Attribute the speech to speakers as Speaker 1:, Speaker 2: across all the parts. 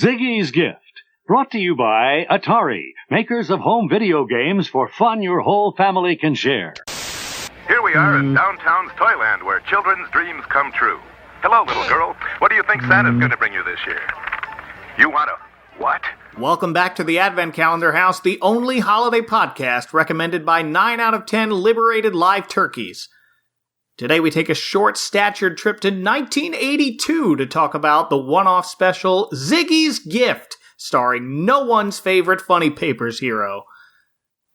Speaker 1: Ziggy's Gift, brought to you by Atari, makers of home video games for fun your whole family can share.
Speaker 2: Here we are in downtown's Toyland, where children's dreams come true. Hello, little girl. What do you think Santa's going to bring you this year? You want to what?
Speaker 3: Welcome back to the Advent Calendar House, the only holiday podcast recommended by 9 out of 10 liberated live turkeys. Today we take a short-statured trip to 1982 to talk about the one-off special Ziggy's Gift, starring no one's favorite Funny Papers hero.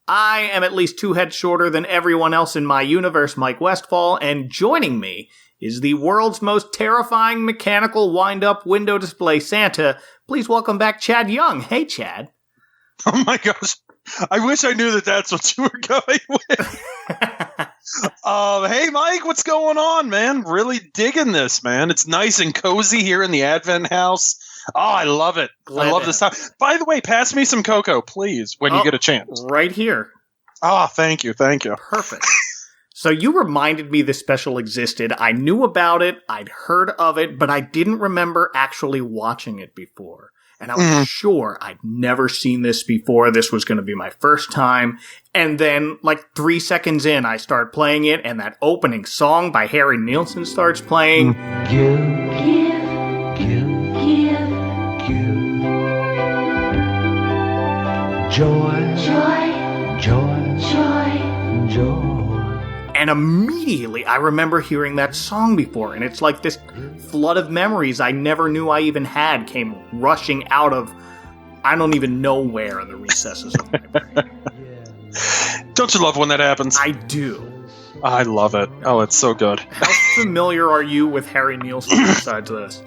Speaker 3: I am at least 2 heads shorter than everyone else in my universe, Mike Westfall, and joining me is the world's most terrifying mechanical wind-up window display Santa. Please welcome back Chad Young. Hey, Chad.
Speaker 4: Oh my gosh. I wish I knew that that's what you were going with. Hey, Mike, what's going on, man? Really digging this, man. It's nice and cozy here in the Advent house. Oh, I love it. I love this time. By the way, pass me some cocoa, please, when you get a chance.
Speaker 3: Right here.
Speaker 4: Oh, thank you.
Speaker 3: Perfect. So you reminded me this special existed. I knew about it, I'd heard of it, but I didn't remember actually watching it before. And I was sure I'd never seen this before. This was going to be my first time. And then, like 3 seconds in, I start playing it, and that opening song by Harry Nilsson starts playing.
Speaker 5: Give. Joy.
Speaker 3: And immediately, I remember hearing that song before, and it's like this flood of memories I never knew I even had came rushing out of, I don't even know where in the recesses of my brain.
Speaker 4: Don't you love when that happens?
Speaker 3: I do.
Speaker 4: I love it. Oh, it's so good.
Speaker 3: How familiar are you with Harry Nilsson besides this?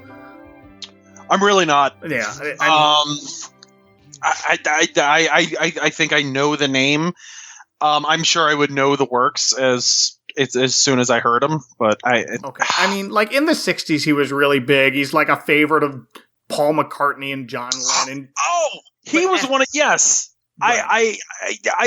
Speaker 4: I'm really not.
Speaker 3: Yeah.
Speaker 4: I think I know the name. I'm sure I would know the works as soon as I heard them, but
Speaker 3: okay. I mean, like in the 60s, he was really big. He's like a favorite of Paul McCartney and John Lennon.
Speaker 4: Oh, he was one of yes. Right.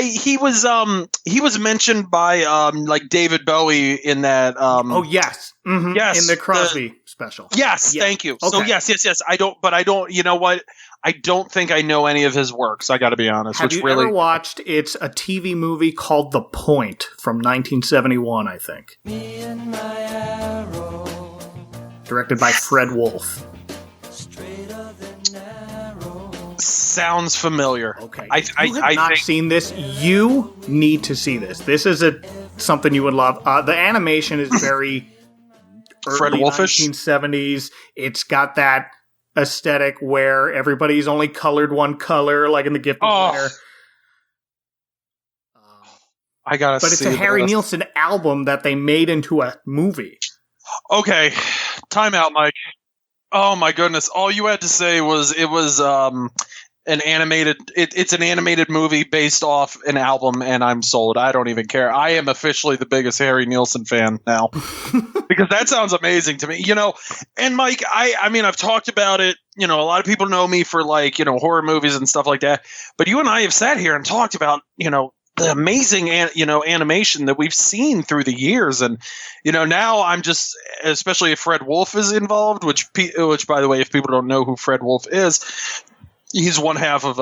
Speaker 4: He was mentioned by like David Bowie in that.
Speaker 3: Oh yes,
Speaker 4: yes,
Speaker 3: in the Crosby special.
Speaker 4: Yes, thank you. Okay. So yes. I don't. You know what? I don't think I know any of his works. I got to be honest.
Speaker 3: Have you ever watched? It's a TV movie called The Point from 1971, I think. Me and my arrow. Directed by Fred Wolf.
Speaker 4: Sounds familiar.
Speaker 3: Okay. I have seen this. You need to see this. This is something you would love. The animation is very
Speaker 4: Fred Wolfish.
Speaker 3: 1970s. It's got that aesthetic where everybody's only colored one color, like in The Gift of Winter.
Speaker 4: I gotta see.
Speaker 3: But it's a Harry Nilsson album that they made into a movie.
Speaker 4: Okay, time out, Mike. Oh my goodness! All you had to say was it was an animated. It's an animated movie based off an album, and I'm sold. I don't even care. I am officially the biggest Harry Nilsson fan now because that sounds amazing to me. You know, and Mike, I mean, I've talked about it. You know, a lot of people know me for like horror movies and stuff like that. But you and I have sat here and talked about the amazing animation that we've seen through the years, and now I'm just, especially if Fred Wolf is involved, which by the way, if people don't know who Fred Wolf is, he's one half of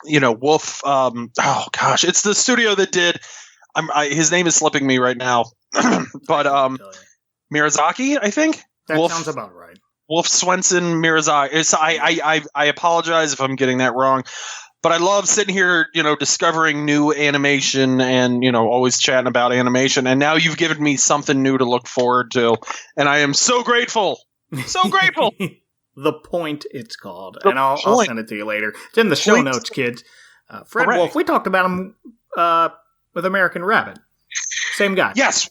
Speaker 4: Wolf. Oh gosh, it's the studio that did. His name is slipping me right now, but Miyazaki, I think.
Speaker 3: That sounds about right.
Speaker 4: Wolf Swenson Miyazaki. I apologize if I'm getting that wrong. But I love sitting here, discovering new animation and, always chatting about animation. And now you've given me something new to look forward to. And I am so grateful. So grateful.
Speaker 3: The Point, it's called. And I'll send it to you later. It's in the show notes, kids. Fred Wolf, we talked about him with American Rabbit. Same guy.
Speaker 4: Yes.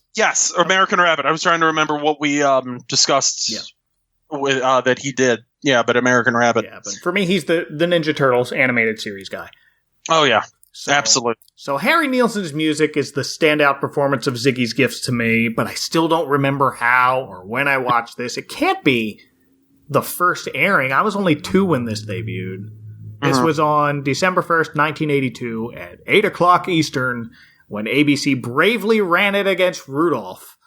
Speaker 4: American Rabbit. I was trying to remember what we discussed with that he did. Yeah, but American Rabbit.
Speaker 3: Yeah, but for me, he's the Ninja Turtles animated series guy.
Speaker 4: Oh, yeah. Absolutely.
Speaker 3: So Harry Nilsson's music is the standout performance of Ziggy's Gifts to me, but I still don't remember how or when I watched this. It can't be the first airing. I was only 2 when this debuted. This was on December 1st, 1982 at 8 o'clock Eastern when ABC bravely ran it against Rudolph.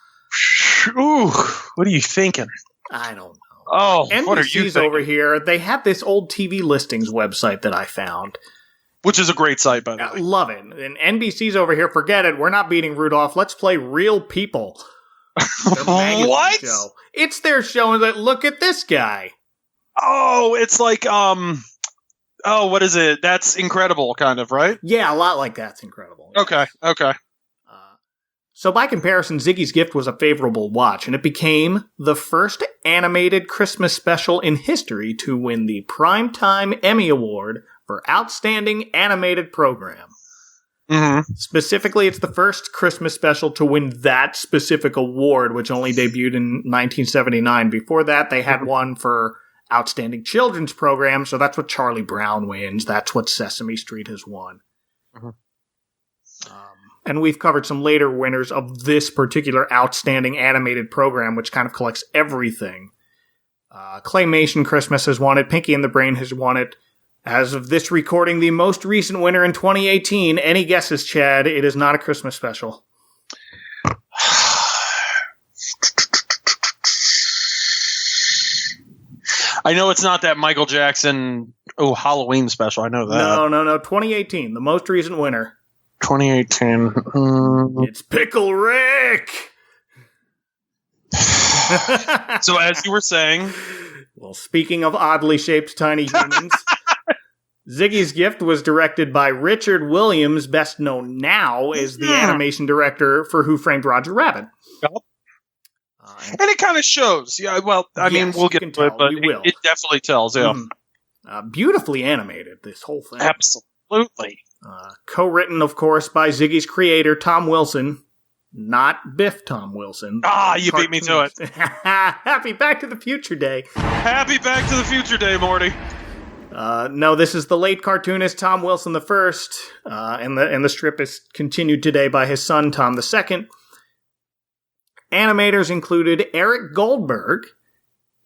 Speaker 4: Ooh, what are you thinking?
Speaker 3: I don't know.
Speaker 4: Oh, what are you
Speaker 3: NBC's
Speaker 4: thinking?
Speaker 3: over here, they have this old TV listings website that I found.
Speaker 4: Which is a great site, by the way.
Speaker 3: Love it. And NBC's over here, forget it, we're not beating Rudolph, let's play Real People. Their magazine
Speaker 4: What?
Speaker 3: show. It's their show, and like, look at this guy.
Speaker 4: Oh, it's like, what is it? That's Incredible, kind of, right?
Speaker 3: Yeah, a lot like that's incredible.
Speaker 4: Okay.
Speaker 3: So by comparison, Ziggy's Gift was a favorable watch, and it became the first animated Christmas special in history to win the Primetime Emmy Award for Outstanding Animated Program.
Speaker 4: Mm-hmm.
Speaker 3: Specifically, it's the first Christmas special to win that specific award, which only debuted in 1979. Before that, they had one for Outstanding Children's Program, so that's what Charlie Brown wins. That's what Sesame Street has won.
Speaker 4: Mm-hmm.
Speaker 3: And we've covered some later winners of this particular Outstanding Animated Program, which kind of collects everything. Claymation Christmas has won it. Pinky and the Brain has won it. As of this recording, the most recent winner in 2018. Any guesses, Chad? It is not a Christmas special.
Speaker 4: I know it's not that Michael Jackson Halloween special. I know that.
Speaker 3: No. 2018, the most recent winner.
Speaker 4: 2018.
Speaker 3: It's Pickle Rick!
Speaker 4: So as you were saying...
Speaker 3: Well, speaking of oddly shaped tiny humans, Ziggy's Gift was directed by Richard Williams, best known now as the animation director for Who Framed Roger Rabbit.
Speaker 4: Yep. And it kind of shows. Yeah, well, I mean, we'll get to it, but it definitely tells, yeah.
Speaker 3: Beautifully animated, this whole thing.
Speaker 4: Absolutely.
Speaker 3: Co-written, of course, by Ziggy's creator, Tom Wilson. Not Biff Tom Wilson.
Speaker 4: You beat me to it.
Speaker 3: Happy Back to the Future Day.
Speaker 4: Happy Back to the Future Day, Morty.
Speaker 3: No, this is the late cartoonist Tom Wilson I, and the strip is continued today by his son, Tom II. Animators included Eric Goldberg,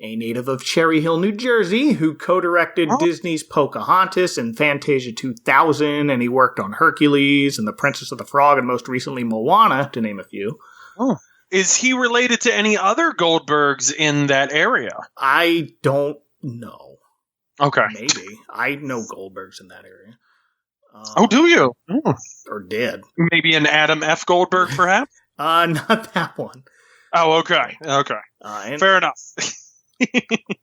Speaker 3: a native of Cherry Hill, New Jersey, who co-directed Disney's Pocahontas and Fantasia 2000, and he worked on Hercules and The Princess of the Frog, and most recently Moana, to name a few.
Speaker 4: Oh. Is he related to any other Goldbergs in that area?
Speaker 3: I don't know.
Speaker 4: Okay.
Speaker 3: Maybe. I know Goldbergs in that area.
Speaker 4: Do you?
Speaker 3: Or did.
Speaker 4: Maybe an Adam F. Goldberg, perhaps?
Speaker 3: Not that one.
Speaker 4: Oh, okay. Fair enough.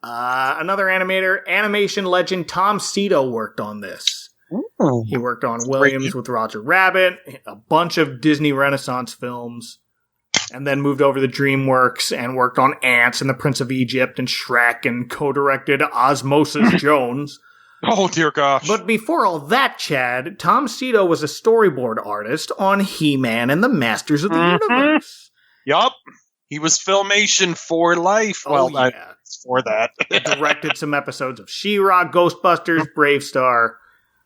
Speaker 3: Another animator, animation legend Tom Cito worked on this.
Speaker 4: Ooh.
Speaker 3: He worked on Williams with Roger Rabbit, a bunch of Disney Renaissance films, and then moved over to DreamWorks and worked on Ants and The Prince of Egypt and Shrek and co-directed Osmosis Jones.
Speaker 4: Oh, dear gosh.
Speaker 3: But before all that, Chad, Tom Cito was a storyboard artist on He-Man and the Masters of the Universe.
Speaker 4: Yup. He was Filmation for life.
Speaker 3: Oh, yeah.
Speaker 4: For that.
Speaker 3: He directed some episodes of She-Ra, Ghostbusters, Brave Star.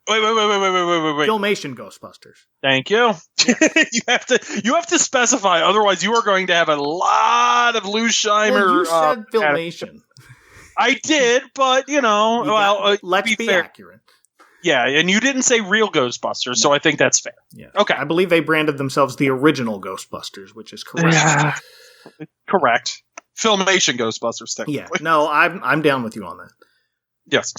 Speaker 4: Wait.
Speaker 3: Filmation Ghostbusters.
Speaker 4: Thank you. you have to specify, otherwise you are going to have a lot of Lusheimer.
Speaker 3: Well, you said Filmation.
Speaker 4: I did, but
Speaker 3: let's be
Speaker 4: fair.
Speaker 3: accurate.
Speaker 4: Yeah, and you didn't say real Ghostbusters, so I think that's fair.
Speaker 3: Yeah.
Speaker 4: Okay.
Speaker 3: I believe they branded themselves the original Ghostbusters, which is correct.
Speaker 4: Correct. Filmation Ghostbusters, technically.
Speaker 3: Yeah, no, I'm down with you on that.
Speaker 4: Yes.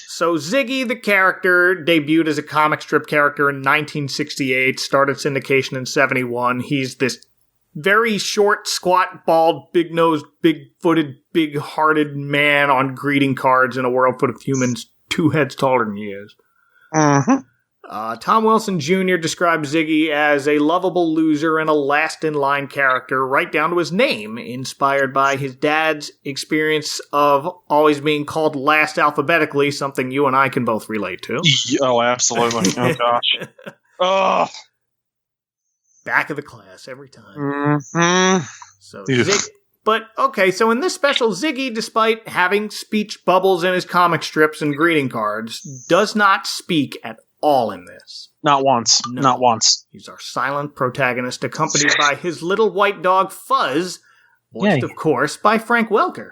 Speaker 3: So Ziggy, the character, debuted as a comic strip character in 1968, started syndication in 71. He's this very short, squat, bald, big-nosed, big-footed, big-hearted man on greeting cards in a world full of humans 2 heads taller than he is.
Speaker 4: Mm-hmm.
Speaker 3: Tom Wilson Jr. described Ziggy as a lovable loser and a last-in-line character, right down to his name, inspired by his dad's experience of always being called last alphabetically, something you and I can both relate to.
Speaker 4: Oh, absolutely. Oh, gosh. Oh.
Speaker 3: Back of the class every time.
Speaker 4: Mm-hmm.
Speaker 3: So so in this special, Ziggy, despite having speech bubbles in his comic strips and greeting cards, does not speak at all in this.
Speaker 4: Not once.
Speaker 3: No.
Speaker 4: Not once.
Speaker 3: He's our silent protagonist, accompanied by his little white dog, Fuzz, voiced, of course, by Frank Welker.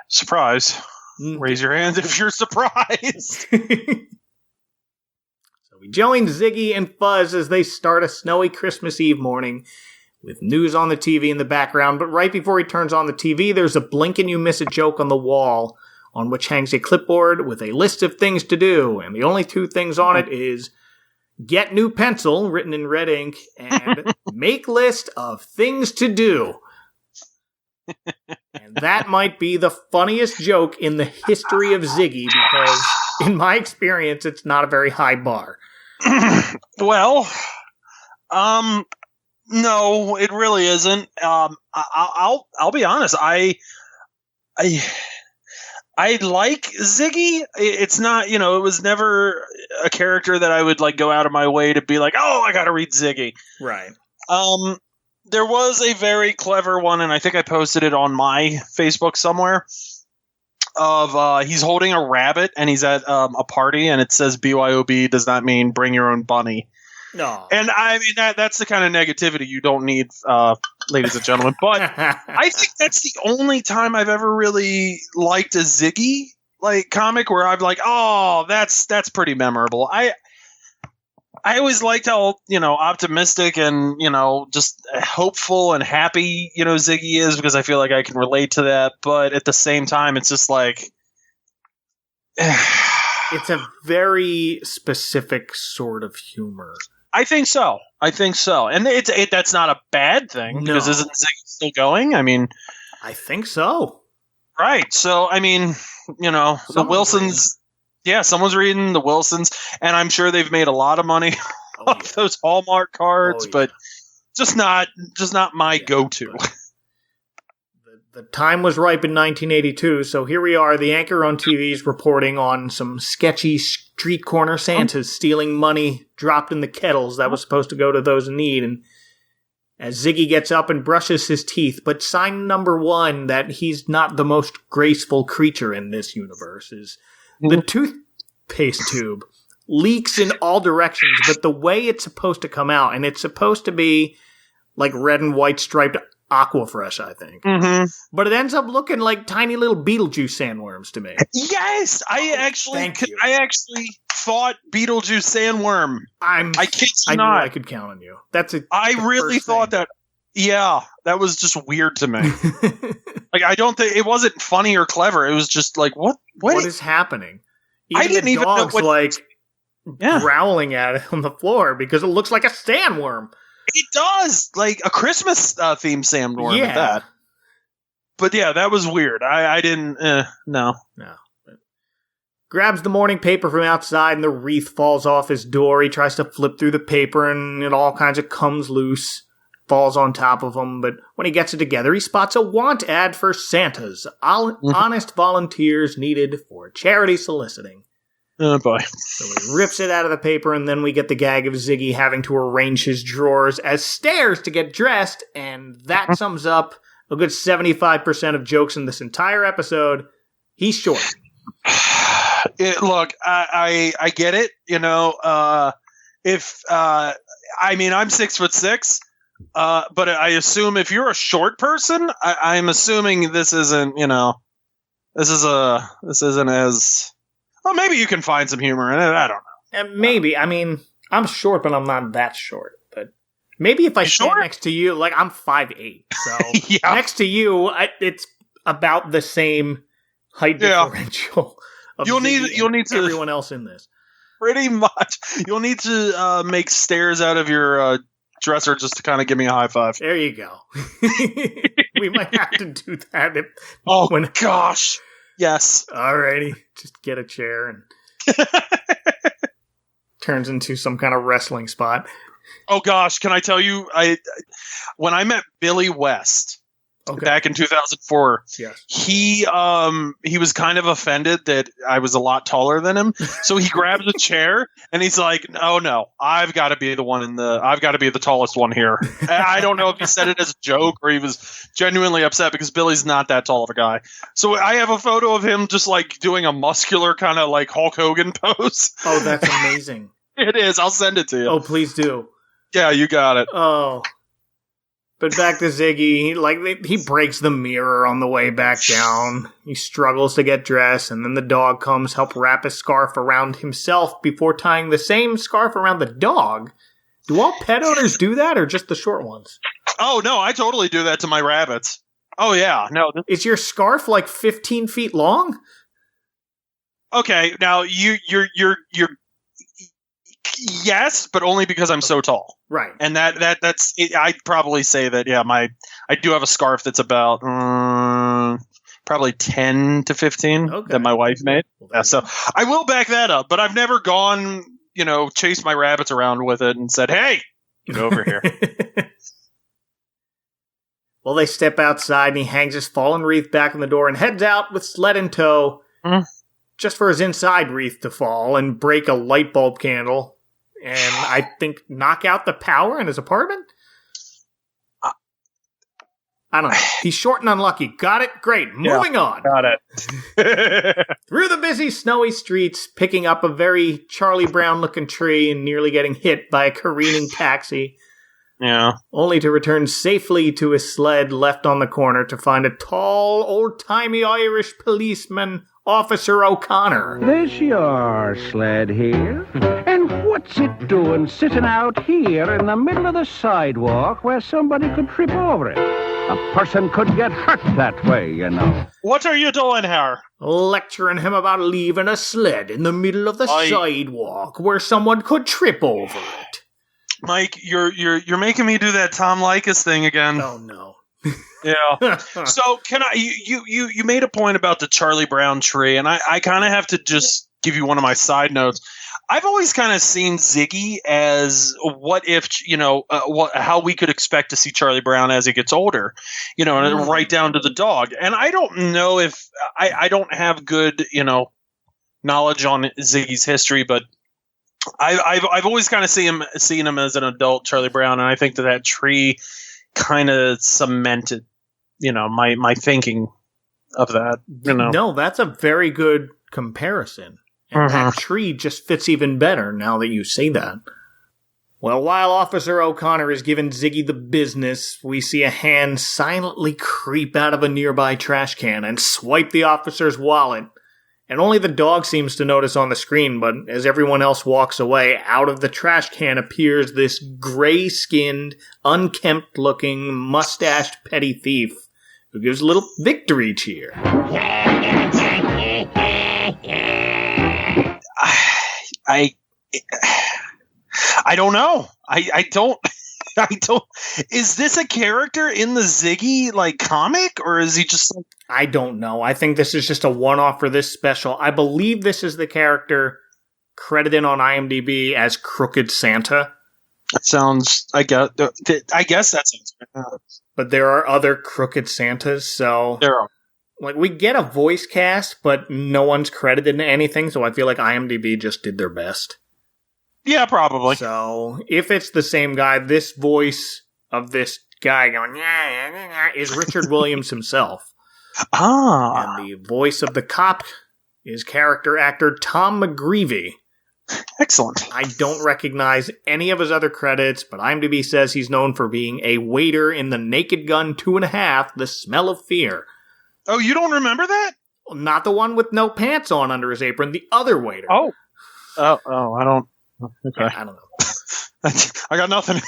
Speaker 4: Surprise. Raise your hand if you're surprised.
Speaker 3: So we join Ziggy and Fuzz as they start a snowy Christmas Eve morning with news on the TV in the background. But right before he turns on the TV, there's a blink and you miss a joke on the wall, on which hangs a clipboard with a list of things to do. And the only 2 things on it is get new pencil, written in red ink, and make list of things to do. And that might be the funniest joke in the history of Ziggy, because in my experience, it's not a very high bar.
Speaker 4: Well, no, it really isn't. I'll be honest. I like Ziggy. It's not, it was never a character that I would like go out of my way to be like, oh, I got to read Ziggy.
Speaker 3: Right.
Speaker 4: There was a very clever one, and I think I posted it on my Facebook somewhere, of he's holding a rabbit, and he's at a party, and it says BYOB does not mean bring your own bunny.
Speaker 3: No.
Speaker 4: And I mean, that's the kind of negativity you don't need, ladies and gentlemen. But I think that's the only time I've ever really liked a Ziggy comic where I'm like, oh, that's pretty memorable. I always liked how, optimistic and, just hopeful and happy, Ziggy is, because I feel like I can relate to that. But at the same time, it's just like...
Speaker 3: it's a very specific sort of humor.
Speaker 4: I think so. And that's not a bad thing, because isn't Ziggy still going? I mean...
Speaker 3: I think so.
Speaker 4: Right. So, I mean, the Wilsons... Yeah, someone's reading the Wilsons, and I'm sure they've made a lot of money off those Hallmark cards, but just not my go-to.
Speaker 3: The time was ripe in 1982, so here we are, the anchor on TV's reporting on some sketchy street corner Santas stealing money dropped in the kettles that was supposed to go to those in need, and as Ziggy gets up and brushes his teeth, but sign number 1 that he's not the most graceful creature in this universe is... The toothpaste tube leaks in all directions, but the way it's supposed to come out, and it's supposed to be like red and white striped Aquafresh, I think.
Speaker 4: Mm-hmm.
Speaker 3: But it ends up looking like tiny little Beetlejuice sandworms to me.
Speaker 4: Yes! I actually thought Beetlejuice sandworm. I kid you not.
Speaker 3: Knew I could count on you.
Speaker 4: I really thought that. Yeah, that was just weird to me. I don't think it wasn't funny or clever. It was just like, what
Speaker 3: is happening?
Speaker 4: I didn't even know
Speaker 3: growling at it on the floor because it looks like a sandworm.
Speaker 4: It does, like a Christmas themed sandworm at that. But yeah, that was weird. I didn't. No.
Speaker 3: Grabs the morning paper from outside, and the wreath falls off his door. He tries to flip through the paper, and it all kinds of comes loose. Falls on top of him, but when he gets it together, he spots a want ad for Santas. Honest volunteers needed for charity soliciting.
Speaker 4: Oh, boy.
Speaker 3: So he rips it out of the paper, and then we get the gag of Ziggy having to arrange his drawers as stairs to get dressed, and that sums up a good 75% of jokes in this entire episode. He's short.
Speaker 4: Look, I get it, I'm 6'6", but I assume if you're a short person, I'm assuming this isn't, this isn't as, well, maybe you can find some humor in it. I don't know.
Speaker 3: And maybe, I'm short, but I'm not that short. But maybe if I stand next to you, like I'm 5'8", so
Speaker 4: yeah.
Speaker 3: Next to you, it's about the same height differential.
Speaker 4: You'll need to
Speaker 3: everyone else in this.
Speaker 4: Pretty much, you'll need to make stairs out of your dresser just to kind of give me a high five.
Speaker 3: There you go. We might have to do that.
Speaker 4: Gosh. Yes.
Speaker 3: Alrighty. Just get a chair and turns into some kind of wrestling spot.
Speaker 4: Oh gosh, can I tell you, when I met Billy West back in 2004,
Speaker 3: yes.
Speaker 4: He was kind of offended that I was a lot taller than him. So he grabs a chair and he's like, "Oh no, I've got to be the tallest one here." I don't know if he said it as a joke or he was genuinely upset because Billy's not that tall of a guy. So I have a photo of him just like doing a muscular kind of like Hulk Hogan pose.
Speaker 3: Oh, that's amazing.
Speaker 4: It is. I'll send it to you.
Speaker 3: Oh, please do.
Speaker 4: Yeah, you got it.
Speaker 3: Oh. But back to Ziggy, he breaks the mirror on the way back down. He struggles to get dressed, and then the dog comes, help wrap a scarf around himself before tying the same scarf around the dog. Do all pet owners do that, or just the short ones?
Speaker 4: Oh, no, I totally do that to my rabbits. Oh, yeah. No.
Speaker 3: Is your scarf like 15 feet long?
Speaker 4: Okay, now you're yes, but only because I'm so tall.
Speaker 3: Right.
Speaker 4: And that's it. I'd probably say that, yeah, I do have a scarf that's about probably 10 to 15 that my wife made. Yeah, so I will back that up, but I've never gone, chased my rabbits around with it and said, "Hey, get over here."
Speaker 3: Well, they step outside and he hangs his fallen wreath back in the door and heads out with sled in tow, just for his inside wreath to fall and break a light bulb candle and I think knock out the power in his apartment. I don't know. He's short and unlucky. Got it? Great. Moving on.
Speaker 4: Got it.
Speaker 3: Through the busy, snowy streets, picking up a very Charlie Brown-looking tree and nearly getting hit by a careening taxi.
Speaker 4: Yeah.
Speaker 3: Only to return safely to his sled left on the corner to find a tall, old-timey Irish policeman, Officer O'Connor.
Speaker 5: This your sled here? And what's it doing sitting out here in the middle of the sidewalk where somebody could trip over it? A person could get hurt that way,
Speaker 4: What are you doing here?
Speaker 3: Lecturing him about leaving a sled in the middle of the sidewalk where someone could trip over it.
Speaker 4: Mike, you're making me do that Tom Likas thing again.
Speaker 3: Oh no.
Speaker 4: Yeah. So can I? You made a point about the Charlie Brown tree, and I kind of have to just give you one of my side notes. I've always kind of seen Ziggy as what if how we could expect to see Charlie Brown as he gets older, and right down to the dog. And I don't know if I don't have good knowledge on Ziggy's history, but I've always kind of seen him as an adult Charlie Brown, and I think that tree kind of cemented, my thinking of that.
Speaker 3: No, that's a very good comparison. And that tree just fits even better now that you say that. Well, while Officer O'Connor is giving Ziggy the business, we see a hand silently creep out of a nearby trash can and swipe the officer's wallet. And only the dog seems to notice on the screen, but as everyone else walks away, out of the trash can appears this gray-skinned, unkempt-looking, mustached petty thief who gives a little victory cheer.
Speaker 4: I don't know. I don't. Is this a character in the Ziggy comic, or is he just?
Speaker 3: I don't know. I think this is just a one-off for this special. I believe this is the character credited on IMDb as Crooked Santa.
Speaker 4: That sounds. I guess that sounds right.
Speaker 3: But there are other Crooked Santas, so
Speaker 4: there are.
Speaker 3: We get a voice cast, but no one's credited in anything, so I feel like IMDb just did their best.
Speaker 4: Yeah, probably.
Speaker 3: So, if it's the same guy, this voice of this guy going, is Richard Williams himself. And the voice of the cop is character actor Tom McGreevy.
Speaker 4: Excellent.
Speaker 3: I don't recognize any of his other credits, but IMDb says he's known for being a waiter in The Naked Gun 2.5, The Smell of Fear.
Speaker 4: Oh, you don't remember that?
Speaker 3: Not the one with no pants on under his apron, the other waiter.
Speaker 4: Oh, I don't. Okay.
Speaker 3: I don't know.
Speaker 4: I got nothing.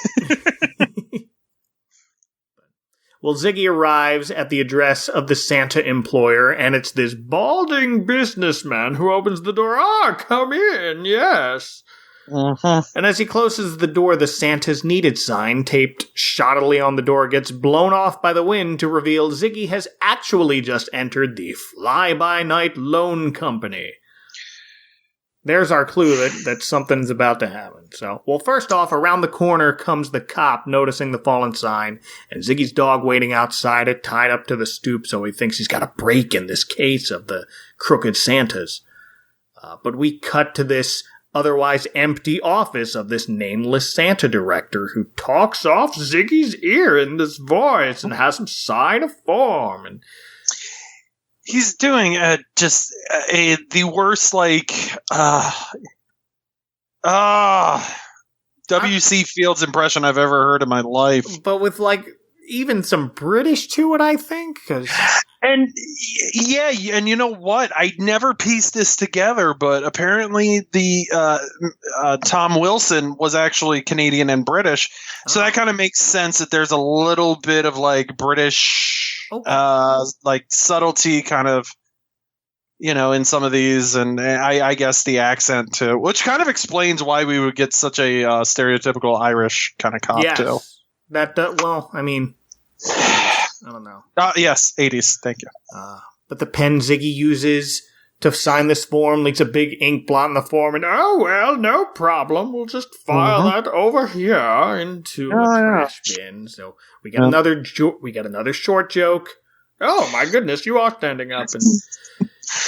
Speaker 3: Well, Ziggy arrives at the address of the Santa employer, and it's this balding businessman who opens the door. Come in, yes. And as he closes the door, the Santa's Needed sign, taped shoddily on the door, gets blown off by the wind to reveal Ziggy has actually just entered the Fly-By-Night Loan Company. There's our clue that something's about to happen. So, well, first off, around the corner comes the cop noticing the fallen sign, and Ziggy's dog waiting outside it, tied up to the stoop, so he thinks he's got a break in this case of the Crooked Santas. But we cut to this otherwise empty office of this nameless Santa director who talks off Ziggy's ear in this voice and has him sign a form. And
Speaker 4: he's doing the worst, W.C. Fields impression I've ever heard in my life.
Speaker 3: But with, even some British to it, I think. 'Cause
Speaker 4: And yeah, and you know what? I never pieced this together, but apparently the Tom Wilson was actually Canadian and British, so that kind of makes sense that there's a little bit of like British, like subtlety, kind of, in some of these, and I guess the accent too, which kind of explains why we would get such a stereotypical Irish kind of cop too.
Speaker 3: That I don't know.
Speaker 4: Yes, 80s. Thank you.
Speaker 3: But the pen Ziggy uses to sign this form leaves a big ink blot in the form, and no problem. We'll just file that over here into the trash bin. So we got another short joke. Oh my goodness, you are standing up. And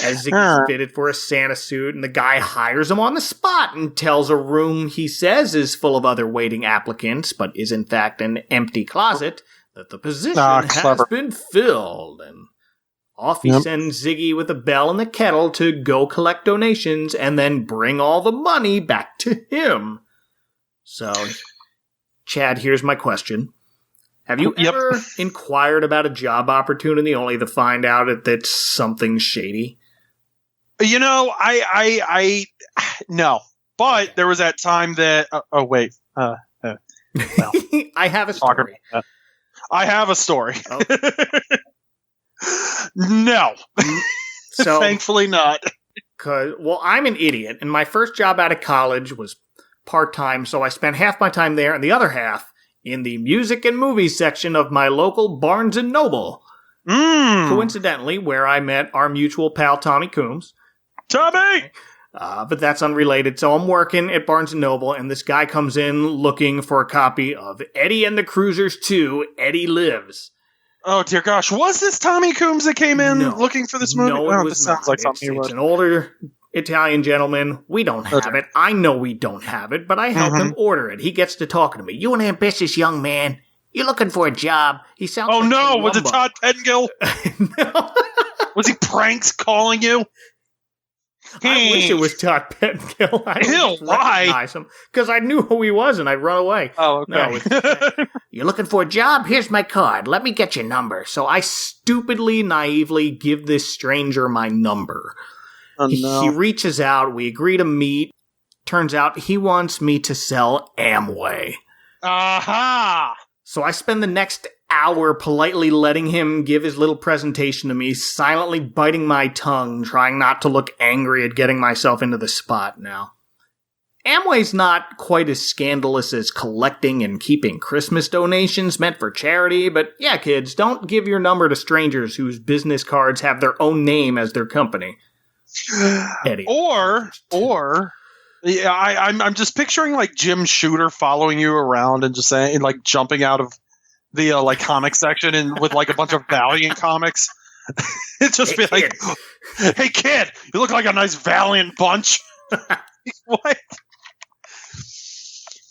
Speaker 3: as Ziggy's fitted for a Santa suit, and the guy hires him on the spot and tells a room he says is full of other waiting applicants, but is in fact an empty closet, that the position has been filled. And off he sends Ziggy with a bell and the kettle to go collect donations and then bring all the money back to him. So, Chad, here's my question. Have you ever inquired about a job opportunity only to find out that it's something shady?
Speaker 4: I no. But there was that time that... well,
Speaker 3: I have a story.
Speaker 4: I have a story.
Speaker 3: Oh.
Speaker 4: No.
Speaker 3: So,
Speaker 4: thankfully not.
Speaker 3: I'm an idiot, and my first job out of college was part-time, so I spent half my time there and the other half in the music and movies section of my local Barnes & Noble. Coincidentally, where I met our mutual pal Tommy Coombs.
Speaker 4: Tommy!
Speaker 3: But that's unrelated. So I'm working at Barnes & Noble, and this guy comes in looking for a copy of Eddie and the Cruisers 2, Eddie Lives.
Speaker 4: Oh, dear gosh. Was this Tommy Coombs that came in looking for this movie?
Speaker 3: No,
Speaker 4: this sounds like something
Speaker 3: it's an older Italian gentleman. We don't have it. I know we don't have it, but I help him order it. He gets to talking to me. You an ambitious young man. You're looking for a job. He sounds like
Speaker 4: no. Was it Todd Pettengill?
Speaker 3: No.
Speaker 4: Was he pranks calling you?
Speaker 3: I wish it was Todd Pettengill. I didn't recognize him because I knew who he was and I'd run away.
Speaker 4: Oh, okay.
Speaker 3: No, you're looking for a job? Here's my card. Let me get your number. So I stupidly, naively give this stranger my number.
Speaker 4: Oh, no.
Speaker 3: He reaches out. We agree to meet. Turns out he wants me to sell Amway.
Speaker 4: Aha!
Speaker 3: So I spend the next hour politely letting him give his little presentation to me, silently biting my tongue, trying not to look angry at getting myself into the spot now. Amway's not quite as scandalous as collecting and keeping Christmas donations meant for charity, but yeah, kids, don't give your number to strangers whose business cards have their own name as their company. Eddie.
Speaker 4: Or yeah, I'm just picturing like Jim Shooter following you around and just saying, like, jumping out of the like comic section and with like a bunch of Valiant comics. It just be like, "Hey kid, you look like a nice Valiant bunch." What?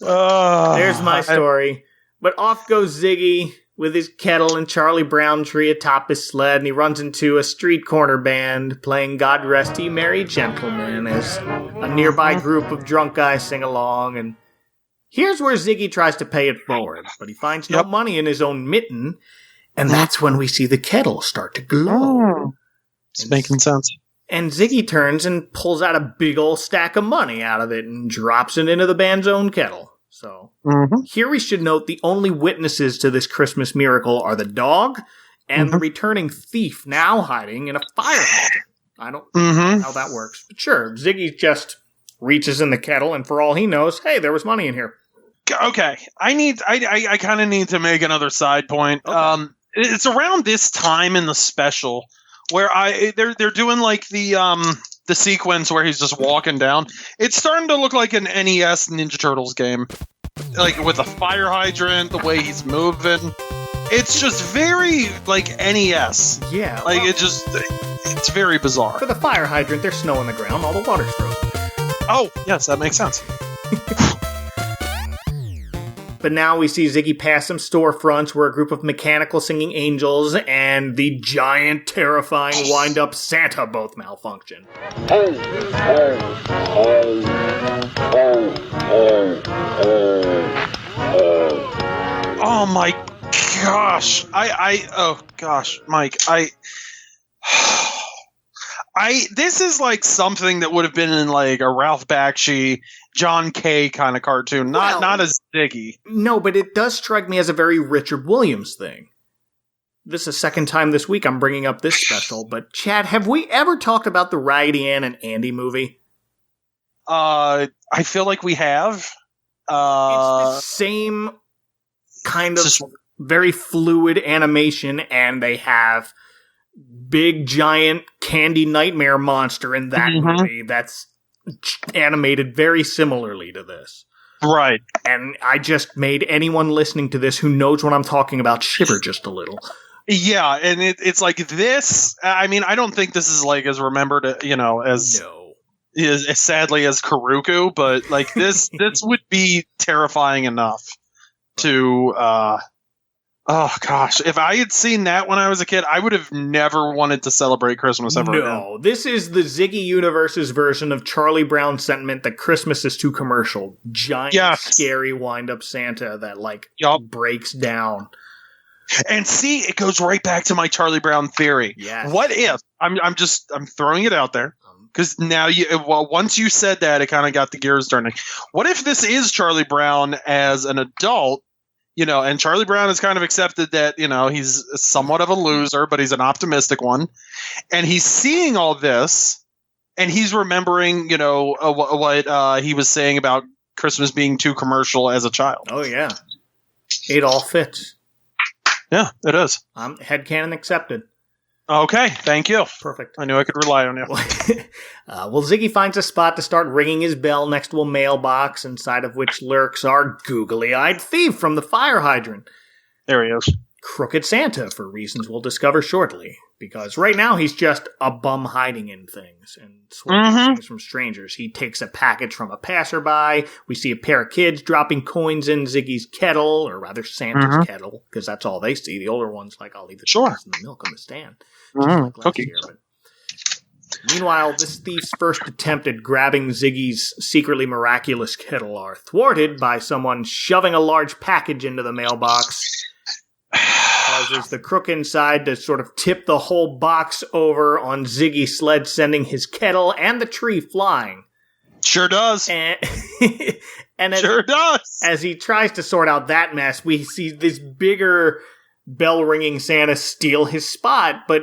Speaker 3: There's my story. But off goes Ziggy with his kettle and Charlie Brown tree atop his sled, and he runs into a street corner band playing God Rest Ye Merry Gentlemen as a nearby group of drunk guys sing along. And here's where Ziggy tries to pay it forward, but he finds no money in his own mitten, and that's when we see the kettle start to glow.
Speaker 4: It's making sense.
Speaker 3: And Ziggy turns and pulls out a big old stack of money out of it and drops it into the band's own kettle. So, here we should note the only witnesses to this Christmas miracle are the dog and the returning thief now hiding in a fire hydrant. I don't know how that works. But sure, Ziggy just reaches in the kettle, and for all he knows, hey, there was money in here.
Speaker 4: Okay, I kind of need to make another side point. Okay. It's around this time in the special where they're doing like the sequence where he's just walking down. It's starting to look like an NES Ninja Turtles game, like with a fire hydrant, the way he's moving. It's just very like NES.
Speaker 3: Yeah,
Speaker 4: like it's very bizarre.
Speaker 3: For the fire hydrant, there's snow on the ground, all the water's frozen.
Speaker 4: Oh, yes, that makes sense.
Speaker 3: But now we see Ziggy pass some storefronts where a group of mechanical singing angels and the giant, terrifying, wind-up Santa both malfunction.
Speaker 4: Oh my gosh. Oh gosh, Mike, This is like something that would have been in like a Ralph Bakshi, John Kay kind of cartoon, not as Ziggy.
Speaker 3: No, but it does strike me as a very Richard Williams thing. This is the second time this week I'm bringing up this special, but Chad, have we ever talked about the Raggedy Ann and Andy movie?
Speaker 4: I feel like we have.
Speaker 3: It's the same kind of very fluid animation, and they have big giant candy nightmare monster in that movie that's animated very similarly to this.
Speaker 4: Right.
Speaker 3: And I just made anyone listening to this who knows what I'm talking about shiver just a little.
Speaker 4: Yeah, and it's like this. I mean, I don't think this is like as remembered, as sadly as Karuku, but like this would be terrifying enough to. Oh gosh, if I had seen that when I was a kid, I would have never wanted to celebrate Christmas ever again.
Speaker 3: No, this is the Ziggy Universe's version of Charlie Brown's sentiment that Christmas is too commercial. Giant, scary wind-up Santa that breaks down.
Speaker 4: And see, it goes right back to my Charlie Brown theory.
Speaker 3: Yes.
Speaker 4: What if I'm throwing it out there because now once you said that, it kind of got the gears turning. What if this is Charlie Brown as an adult? And Charlie Brown has kind of accepted that, he's somewhat of a loser, but he's an optimistic one. And he's seeing all this, and he's remembering, what he was saying about Christmas being too commercial as a child.
Speaker 3: Oh, yeah. It all fits.
Speaker 4: Yeah, it is.
Speaker 3: Headcanon accepted.
Speaker 4: Okay, thank you.
Speaker 3: Perfect.
Speaker 4: I knew I could rely on you.
Speaker 3: Well, Ziggy finds a spot to start ringing his bell next to a mailbox, inside of which lurks our googly-eyed thief from the fire hydrant.
Speaker 4: There he is.
Speaker 3: Crooked Santa, for reasons we'll discover shortly. Because right now he's just a bum hiding in things and swiping things from strangers. He takes a package from a passerby. We see a pair of kids dropping coins in Ziggy's kettle, or rather Santa's kettle, because that's all they see. The older one's like, I'll leave the coins and the milk on the stand. Like
Speaker 4: Cookie.
Speaker 3: Meanwhile, this thief's first attempt at grabbing Ziggy's secretly miraculous kettle are thwarted by someone shoving a large package into the mailbox. Causes the crook inside to sort of tip the whole box over on Ziggy's sled, sending his kettle and the tree flying.
Speaker 4: Sure does.
Speaker 3: And
Speaker 4: sure does.
Speaker 3: As he tries to sort out that mess, we see this bigger bell-ringing Santa steal his spot, but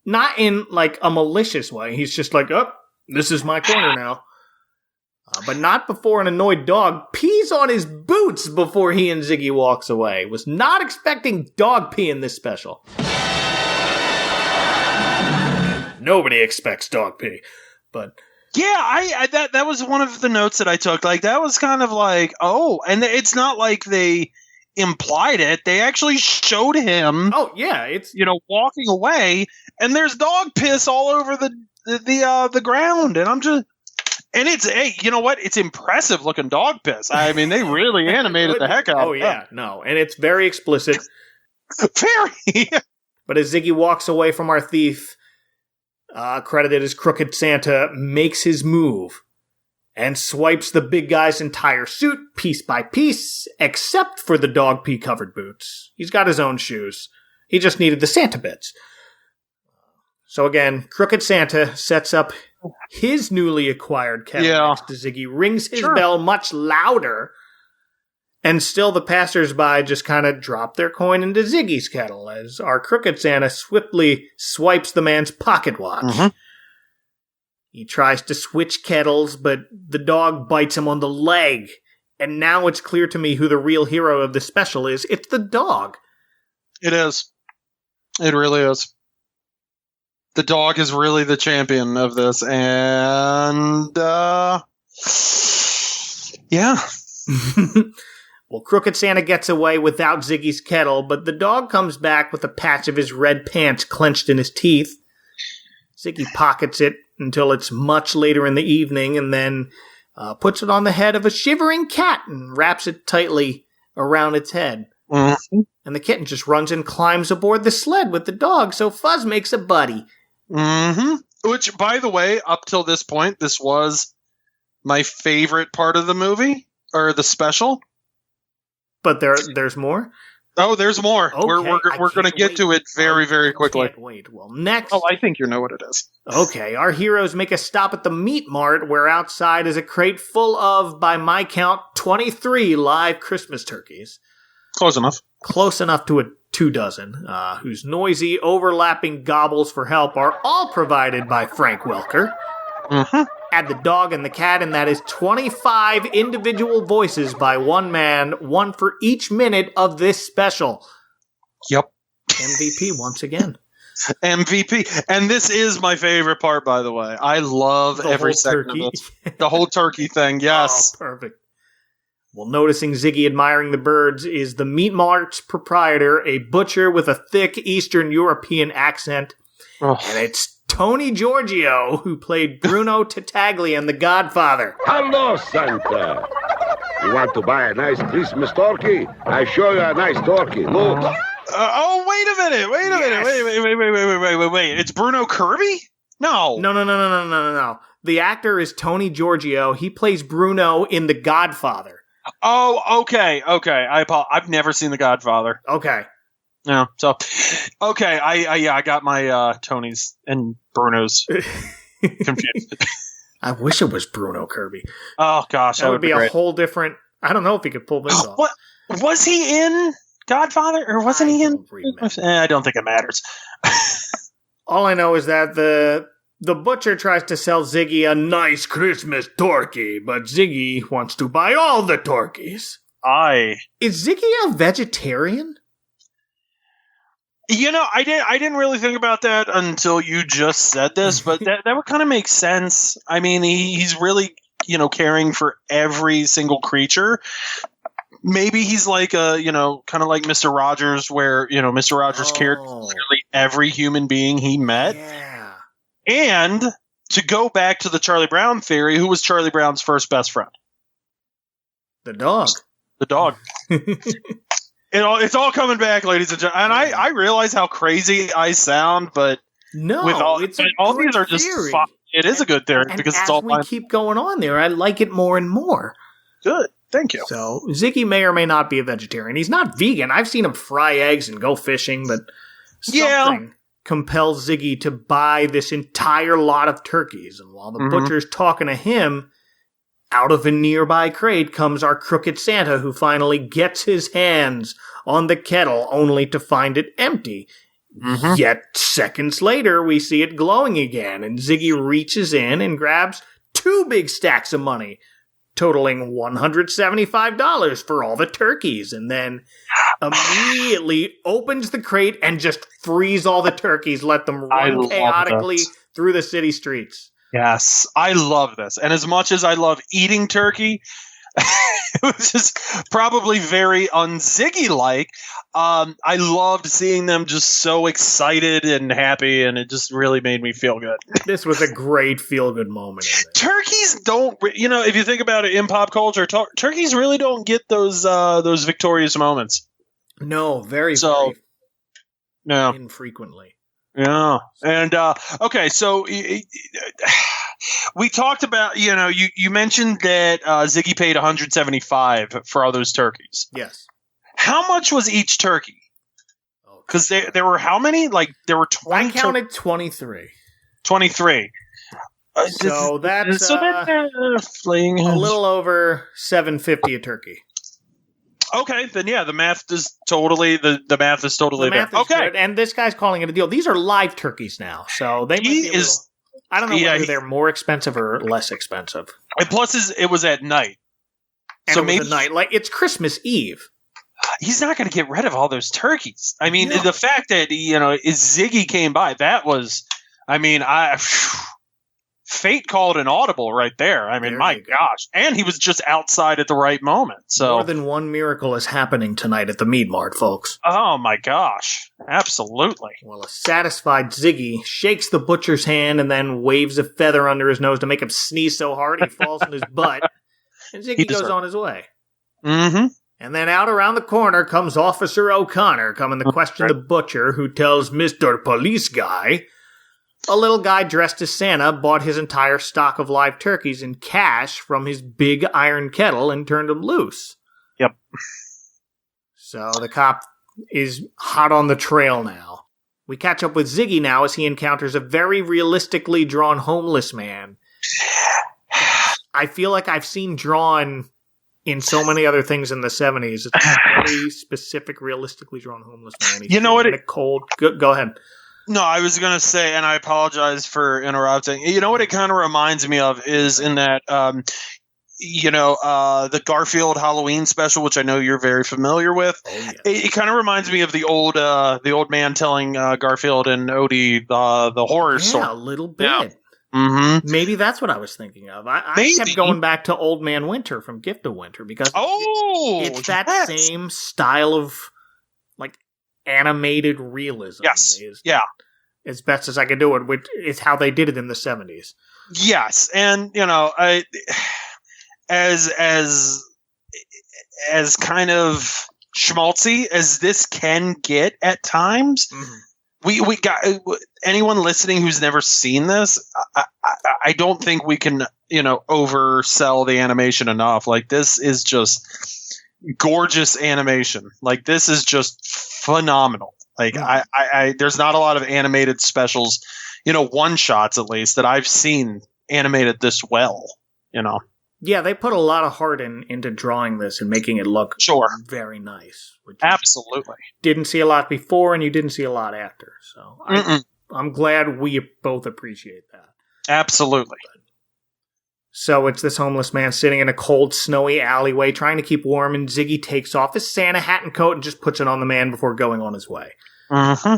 Speaker 3: not in like a malicious way. He's just like, oh, this is my corner now. But not before an annoyed dog pees on his boots before he and Ziggy walks away. Was not expecting dog pee in this special. Nobody expects dog pee, but
Speaker 4: yeah, I that was one of the notes that I took. Like that was kind of like, oh, and it's not like they implied it. They actually showed him.
Speaker 3: Oh yeah, it's
Speaker 4: walking away, and there's dog piss all over the ground, and I'm just. And it's, hey, you know what? It's impressive looking dog piss. I mean, they really animated the heck out of it.
Speaker 3: Oh, yeah. No. And it's very explicit.
Speaker 4: Very.
Speaker 3: But as Ziggy walks away from our thief, credited as Crooked Santa, makes his move and swipes the big guy's entire suit piece by piece, except for the dog pee-covered boots. He's got his own shoes. He just needed the Santa bits. So again, Crooked Santa sets up his newly acquired kettle next to Ziggy, rings his bell much louder, and still the passersby just kind of drop their coin into Ziggy's kettle as our Crooked Santa swiftly swipes the man's pocket watch. He tries to switch kettles, but the dog bites him on the leg, and now it's clear to me who the real hero of the special is. It's the dog.
Speaker 4: It is. It really is. The dog is really the champion of this, and, yeah.
Speaker 3: Well, Crooked Santa gets away without Ziggy's kettle, but the dog comes back with a patch of his red pants clenched in his teeth. Ziggy pockets it until it's much later in the evening, and then puts it on the head of a shivering cat and wraps it tightly around its head. And the kitten just runs and climbs aboard the sled with the dog, so Fuzz makes a buddy.
Speaker 4: Which, by the way, up till this point, this was my favorite part of the movie, or the special.
Speaker 3: But there's more?
Speaker 4: Oh, there's more.
Speaker 3: Okay,
Speaker 4: We're going to get to it very, very quickly.
Speaker 3: Can't wait. Well, next.
Speaker 4: Oh, I think you know what it is.
Speaker 3: Okay, our heroes make a stop at the meat mart, where outside is a crate full of, by my count, 23 live Christmas turkeys.
Speaker 4: Close enough.
Speaker 3: Close enough to a 24, whose noisy, overlapping gobbles for help are all provided by Frank Welker.
Speaker 4: Mm-hmm.
Speaker 3: Add the dog and the cat, and that is 25 individual voices by one man, one for each minute of this special.
Speaker 4: Yep.
Speaker 3: MVP once again.
Speaker 4: MVP. And this is my favorite part, by the way. I love every second of it. The whole turkey thing, yes.
Speaker 3: Oh, perfect. Well, noticing Ziggy admiring the birds is the meat mart's proprietor, a butcher with a thick Eastern European accent.
Speaker 4: Oh.
Speaker 3: And it's Tony Giorgio, who played Bruno Tattaglia in The Godfather.
Speaker 5: Hello, Santa. You want to buy a nice Christmas turkey? I show you a nice turkey. Look.
Speaker 4: Wait a minute. Wait. It's Bruno Kirby? No.
Speaker 3: No. The actor is Tony Giorgio. He plays Bruno in The Godfather.
Speaker 4: Oh, okay. I've never seen The Godfather.
Speaker 3: Okay.
Speaker 4: No, so okay. I got my Tonys and Brunos confused.
Speaker 3: I wish it was Bruno Kirby.
Speaker 4: Oh gosh,
Speaker 3: that would be a
Speaker 4: great.
Speaker 3: whole different. I don't know if he could pull this off.
Speaker 4: What was he in Godfather or wasn't he in? I don't think it matters.
Speaker 3: All I know is that the butcher tries to sell Ziggy a nice Christmas turkey, but Ziggy wants to buy all the turkeys. Is Ziggy a vegetarian?
Speaker 4: You know, I didn't really think about that until you just said this, but that would kind of make sense. I mean, he's really, caring for every single creature. Maybe he's like kind of like Mr. Rogers, where, Mr. Rogers cared for literally every human being he met.
Speaker 3: Yeah.
Speaker 4: And to go back to the Charlie Brown theory, who was Charlie Brown's first best friend?
Speaker 3: The dog.
Speaker 4: The dog. It's all coming back, ladies and gentlemen. And I realize how crazy I sound, but
Speaker 3: no,
Speaker 4: with all
Speaker 3: it's
Speaker 4: all these are just fun. It is a good theory because it's all fun.
Speaker 3: As we keep going on there, I like it more and more.
Speaker 4: Good. Thank you.
Speaker 3: So, Ziggy may or may not be a vegetarian. He's not vegan. I've seen him fry eggs and go fishing, but something compels Ziggy to buy this entire lot of turkeys. And while the butcher's talking to him, out of a nearby crate comes our crooked Santa, who finally gets his hands on the kettle only to find it empty. Yet seconds later, we see it glowing again, and Ziggy reaches in and grabs 2 big stacks of money, totaling $175 for all the turkeys, and then immediately opens the crate and just frees all the turkeys, let them run chaotically through the city streets.
Speaker 4: Yes, I love this. And as much as I love eating turkey, it was just probably very un-Ziggy-like. I loved seeing them just so excited and happy, and it just really made me feel good.
Speaker 3: This was a great feel-good moment.
Speaker 4: Turkeys don't, if you think about it in pop culture, turkeys really don't get those victorious moments.
Speaker 3: No, very infrequently.
Speaker 4: Yeah. And, okay, so we talked about, you mentioned that Ziggy paid $175 for all those turkeys.
Speaker 3: Yes.
Speaker 4: How much was each turkey? Because there were how many? Like, there were 20?
Speaker 3: I counted 23.
Speaker 4: 23.
Speaker 3: So that's a little over $7.50 a turkey.
Speaker 4: Okay, then the math is totally there. Okay,
Speaker 3: good. And this guy's calling it a deal. These are live turkeys now, so they might be a little, I don't know whether they're more expensive or less expensive.
Speaker 4: And plus, it was at night,
Speaker 3: and so maybe night, like it's Christmas Eve.
Speaker 4: He's not going to get rid of all those turkeys. I mean, the fact that Ziggy came by, that was, fate called an audible right there. I mean, my gosh. And he was just outside at the right moment. So
Speaker 3: more than one miracle is happening tonight at the Meat Mart, folks.
Speaker 4: Oh, my gosh. Absolutely.
Speaker 3: Well, a satisfied Ziggy shakes the butcher's hand and then waves a feather under his nose to make him sneeze so hard he falls on his butt. And Ziggy goes on his way.
Speaker 4: Mm-hmm.
Speaker 3: And then out around the corner comes Officer O'Connor coming to question the butcher, who tells Mr. Police Guy a little guy dressed as Santa bought his entire stock of live turkeys in cash from his big iron kettle and turned them loose.
Speaker 4: Yep.
Speaker 3: So the cop is hot on the trail now. We catch up with Ziggy now as he encounters a very realistically drawn homeless man. I feel like I've seen drawn in so many other things in the 70s. It's a very specific, realistically drawn homeless man. He's
Speaker 4: what?
Speaker 3: In a cold. Go ahead.
Speaker 4: No, I was going to say, and I apologize for interrupting. You know what it kind of reminds me of is in that, the Garfield Halloween special, which I know you're very familiar with. Oh, yeah. It kind of reminds me of the old man telling Garfield and Odie the horror story.
Speaker 3: Yeah, a little bit.
Speaker 4: Yeah. Mm-hmm.
Speaker 3: Maybe that's what I was thinking of. I kept going back to Old Man Winter from Gift of Winter because it's that same style of like animated realism.
Speaker 4: Yes.
Speaker 3: As best as I could do it, which is how they did it in the 70s.
Speaker 4: Yes, and as kind of schmaltzy as this can get at times. Mm-hmm. We got anyone listening who's never seen this. I don't think we can oversell the animation enough. Like, this is just gorgeous animation. Like, this is just phenomenal. Like, I there's not a lot of animated specials, one shots at least that I've seen animated this well.
Speaker 3: Yeah, they put a lot of heart into drawing this and making it look very nice. Which
Speaker 4: absolutely.
Speaker 3: Didn't see a lot before, and you didn't see a lot after. So I'm glad we both appreciate that.
Speaker 4: Absolutely.
Speaker 3: So it's this homeless man sitting in a cold, snowy alleyway trying to keep warm, and Ziggy takes off his Santa hat and coat and just puts it on the man before going on his way.
Speaker 4: Mm-hmm.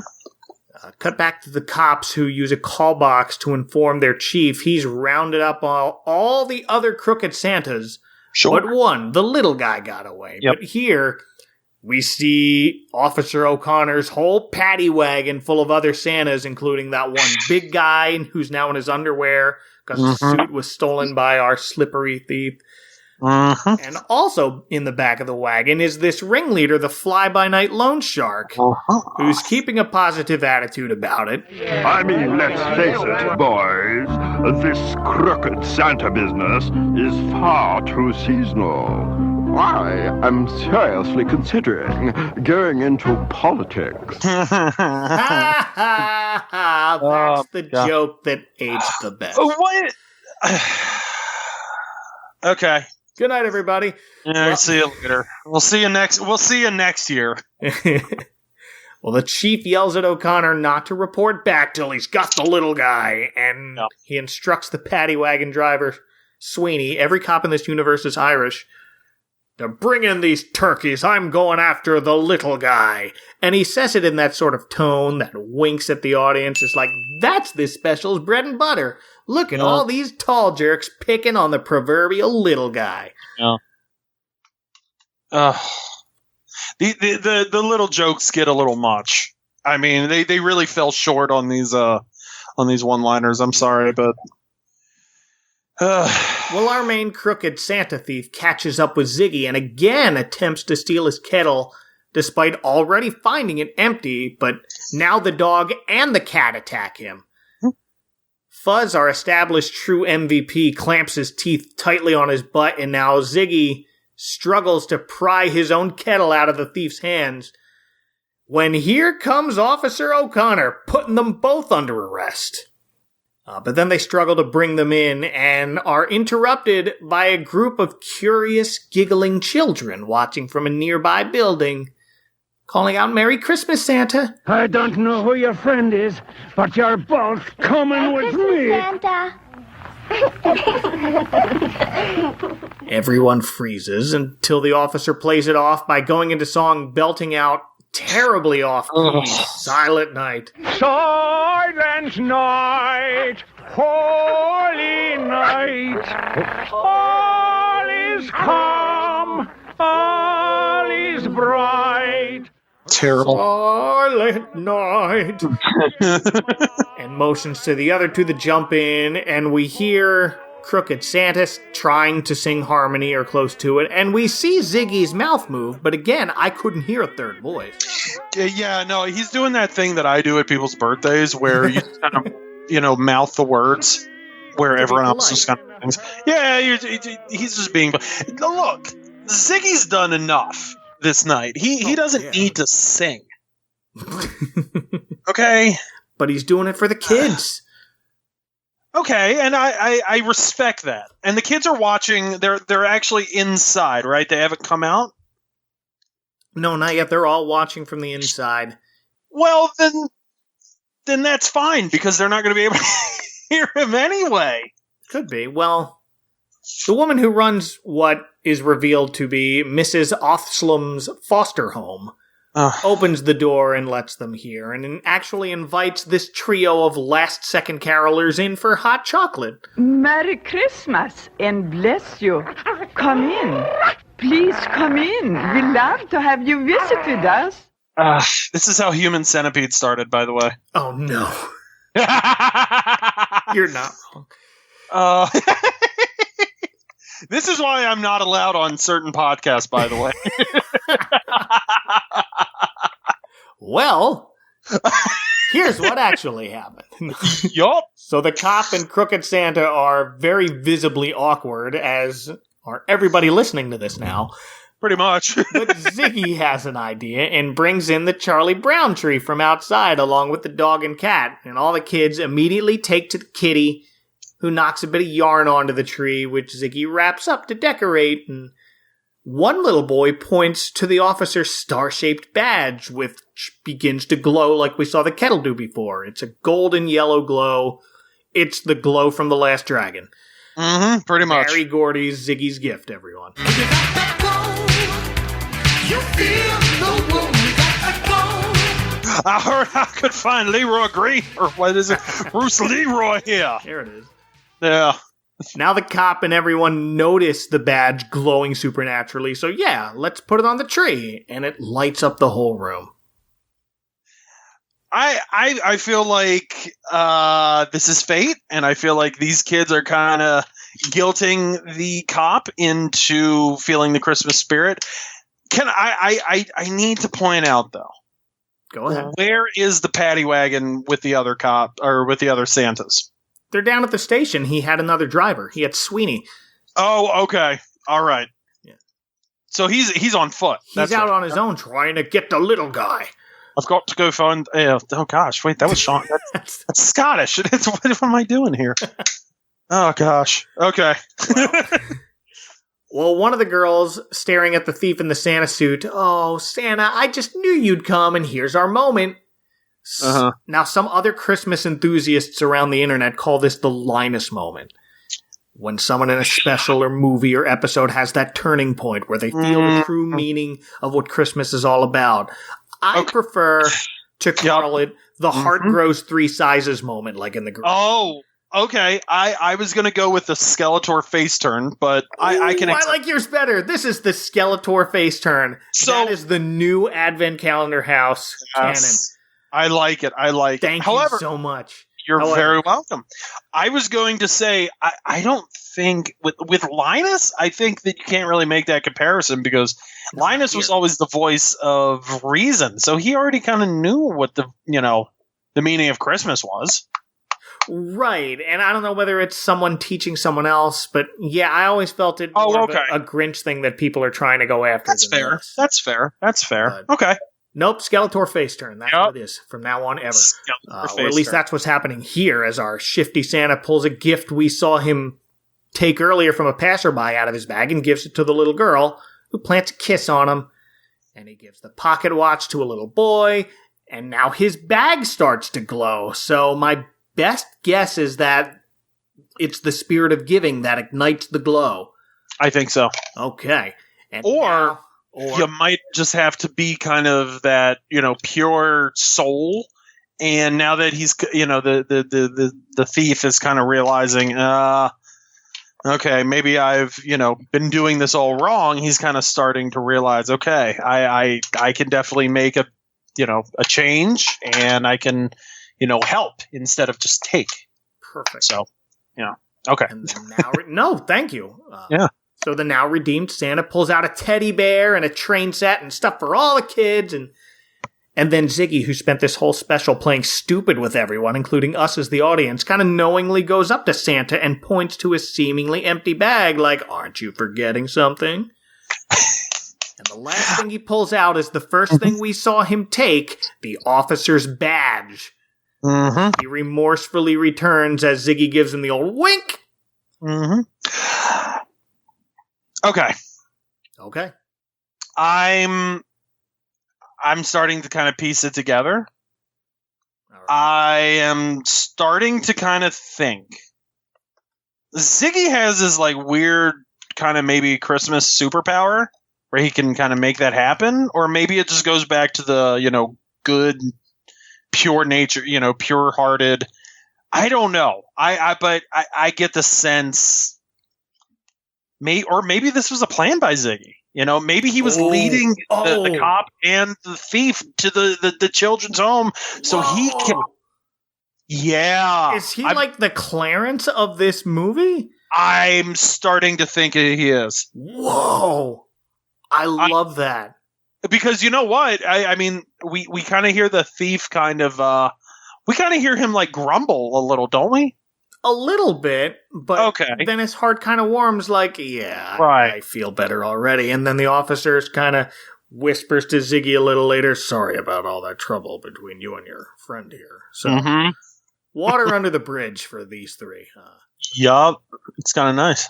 Speaker 3: Cut back to the cops who use a call box to inform their chief he's rounded up all the other crooked Santas, but one, the little guy, got away. Yep. But here, we see Officer O'Connor's whole paddy wagon full of other Santas, including that one big guy who's now in his underwear because his suit was stolen by our slippery thief.
Speaker 4: Mm-hmm.
Speaker 3: And also in the back of the wagon is this ringleader, the fly-by-night loan shark, who's keeping a positive attitude about it.
Speaker 6: I mean, let's face it, boys. This crooked Santa business is far too seasonal. I am seriously considering going into politics.
Speaker 3: That's the joke that aged the best.
Speaker 4: What? Okay.
Speaker 3: Good night, everybody.
Speaker 4: Yeah, see you later. We'll see you next year.
Speaker 3: Well, the chief yells at O'Connor not to report back till he's got the little guy, and he instructs the paddy wagon driver, Sweeney, every cop in this universe is Irish, to bring in these turkeys. I'm going after the little guy. And he says it in that sort of tone that winks at the audience. It's like, that's this special's bread and butter. Look at all these tall jerks picking on the proverbial little guy.
Speaker 4: The little jokes get a little much. I mean, they really fell short on these one-liners. I'm sorry, but
Speaker 3: well, our main crooked Santa thief catches up with Ziggy and again attempts to steal his kettle, despite already finding it empty, but now the dog and the cat attack him. Fuzz, our established true MVP, clamps his teeth tightly on his butt, and now Ziggy struggles to pry his own kettle out of the thief's hands, when here comes Officer O'Connor, putting them both under arrest. But then they struggle to bring them in and are interrupted by a group of curious, giggling children watching from a nearby building, calling out, "Merry Christmas, Santa!"
Speaker 5: I don't know who your friend is, but you're both coming with me.
Speaker 7: Santa.
Speaker 3: Everyone freezes until the officer plays it off by going into song, belting out terribly off-key, Silent Night.
Speaker 5: Silent night, holy night, all is calm, all is bright.
Speaker 4: Terrible.
Speaker 3: Silent night. And motions to the other two to jump in, and we hear Crooked Santa trying to sing harmony or close to it, and we see Ziggy's mouth move, but again, I couldn't hear a third voice.
Speaker 4: Yeah, no, he's doing that thing that I do at people's birthdays where you kind of, mouth the words where everyone else just kind of... Yeah, he's just being... Look, Ziggy's done enough this night. He doesn't need to sing. Okay?
Speaker 3: But he's doing it for the kids.
Speaker 4: Okay, and I respect that. And the kids are watching. They're actually inside, right? They haven't come out?
Speaker 3: No, not yet. They're all watching from the inside.
Speaker 4: Well, then that's fine, because they're not going to be able to hear him anyway.
Speaker 3: Could be. Well, the woman who runs what is revealed to be Mrs. Othslum's foster home opens the door and lets them hear, and actually invites this trio of last-second carolers in for hot chocolate.
Speaker 7: Merry Christmas and bless you. Come in. Please come in. We love to have you visit with us.
Speaker 4: This is how Human Centipede started, by the way.
Speaker 3: Oh, no. You're not wrong.
Speaker 4: This is why I'm not allowed on certain podcasts, by the way.
Speaker 3: Well, here's what actually happened.
Speaker 4: Yup.
Speaker 3: So the cop and Crooked Santa are very visibly awkward, as are everybody listening to this now.
Speaker 4: Pretty much.
Speaker 3: But Ziggy has an idea and brings in the Charlie Brown tree from outside along with the dog and cat. And all the kids immediately take to the kitty, who knocks a bit of yarn onto the tree, which Ziggy wraps up to decorate. And one little boy points to the officer's star-shaped badge, which begins to glow like we saw the kettle do before. It's a golden yellow glow. It's the glow from The Last Dragon.
Speaker 4: Mm-hmm, pretty much.
Speaker 3: Barry Gordy's Ziggy's gift, everyone.
Speaker 4: I heard I could find Leroy Green, or what is it? Bruce Leroy here.
Speaker 3: There it is.
Speaker 4: Yeah.
Speaker 3: Now the cop and everyone notice the badge glowing supernaturally, so yeah, let's put it on the tree, and it lights up the whole room.
Speaker 4: I feel like this is fate, and I feel like these kids are kind of guilting the cop into feeling the Christmas spirit. I need to point out, though.
Speaker 3: Go ahead.
Speaker 4: Where is the paddy wagon with the other cop, or with the other Santas?
Speaker 3: They're down at the station. He had another driver. He had Sweeney.
Speaker 4: Oh, okay. All right.
Speaker 3: Yeah.
Speaker 4: So he's on foot.
Speaker 3: He's out on his own trying to get the little guy.
Speaker 4: I've got to go find... oh, gosh. Wait, that was Sean. That's Scottish. What am I doing here? Oh, gosh. Okay.
Speaker 3: Well, one of the girls staring at the thief in the Santa suit. Oh, Santa, I just knew you'd come, and here's our moment.
Speaker 4: Uh-huh.
Speaker 3: Now, some other Christmas enthusiasts around the internet call this the Linus moment. When someone in a special or movie or episode has that turning point where they feel the true meaning of what Christmas is all about. I prefer to call it the heart grows 3 sizes moment, like in the Grinch.
Speaker 4: Oh, okay. I was going to go with the Skeletor face turn, but I can...
Speaker 3: I like yours better. This is the Skeletor face turn. So, that is the new Advent Calendar House canon.
Speaker 4: I like it.
Speaker 3: Thank you so much.
Speaker 4: You're very welcome. I was going to say, I don't think, with Linus, I think that you can't really make that comparison, because Linus was always the voice of reason. So he already kind of knew what the meaning of Christmas was.
Speaker 3: Right. And I don't know whether it's someone teaching someone else, but yeah, I always felt it more of a Grinch thing that people are trying to go after.
Speaker 4: That's fair. That's fair. Okay.
Speaker 3: Nope, Skeletor face turn. That's what it is from now on ever. Or at least that's what's happening here, as our shifty Santa pulls a gift we saw him take earlier from a passerby out of his bag and gives it to the little girl, who plants a kiss on him. And he gives the pocket watch to a little boy, and now his bag starts to glow. So my best guess is that it's the spirit of giving that ignites the glow.
Speaker 4: I think so.
Speaker 3: Okay. And
Speaker 4: Or you might just have to be kind of that, pure soul. And now that he's, the thief is kind of realizing, okay, maybe I've, been doing this all wrong. He's kind of starting to realize, okay, I can definitely make a change, and I can, help instead of just take.
Speaker 3: Perfect.
Speaker 4: So, okay.
Speaker 3: And now, no, thank you.
Speaker 4: Yeah.
Speaker 3: So the now redeemed Santa pulls out a teddy bear and a train set and stuff for all the kids, and then Ziggy, who spent this whole special playing stupid with everyone, including us as the audience, kind of knowingly goes up to Santa and points to his seemingly empty bag like, aren't you forgetting something? And the last thing he pulls out is the first thing we saw him take, the officer's badge.
Speaker 4: Mm-hmm.
Speaker 3: He remorsefully returns as Ziggy gives him the old wink.
Speaker 4: Mm-hmm. Okay.
Speaker 3: Okay.
Speaker 4: I'm starting to kind of piece it together.
Speaker 3: All right.
Speaker 4: I am starting to kind of think. Ziggy has this like weird kind of maybe Christmas superpower where he can kind of make that happen, or maybe it just goes back to the, good, pure nature, pure-hearted. I don't know. But I get the sense, maybe this was a plan by Ziggy. Maybe he was leading the cop and the thief to the children's home, so he can. Yeah,
Speaker 3: is he like the Clarence of this movie?
Speaker 4: I'm starting to think he is.
Speaker 3: Whoa. I love that.
Speaker 4: Because you know what? I mean, we kind of hear the thief kind of, we kind of hear him like grumble a little, don't we?
Speaker 3: A little bit, but
Speaker 4: okay.
Speaker 3: Then his heart kind of warms like, yeah,
Speaker 4: right.
Speaker 3: I feel better already. And then the officer kind of whispers to Ziggy a little later, sorry about all that trouble between you and your friend here. So, water under the bridge for these three.
Speaker 4: Yup. It's kind of nice.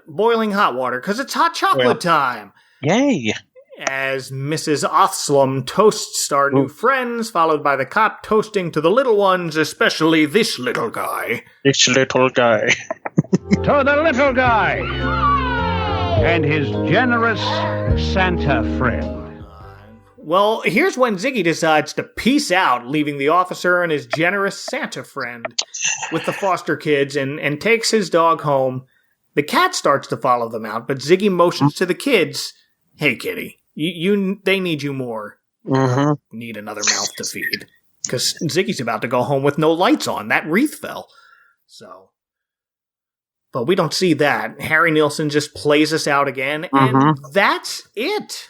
Speaker 3: Boiling hot water, because it's hot chocolate time.
Speaker 4: Yay.
Speaker 3: As Mrs. Othslum toasts our new friends, followed by the cop toasting to the little ones, especially this little guy.
Speaker 4: This little guy.
Speaker 5: To the little guy and his generous Santa friend.
Speaker 3: Well, here's when Ziggy decides to peace out, leaving the officer and his generous Santa friend with the foster kids and takes his dog home. The cat starts to follow them out, but Ziggy motions to the kids, hey, kitty. They need you more. Need another mouth to feed. Because Ziggy's about to go home with no lights on. That wreath fell. So. But we don't see that. Harry Nilsson just plays us out again. And that's it.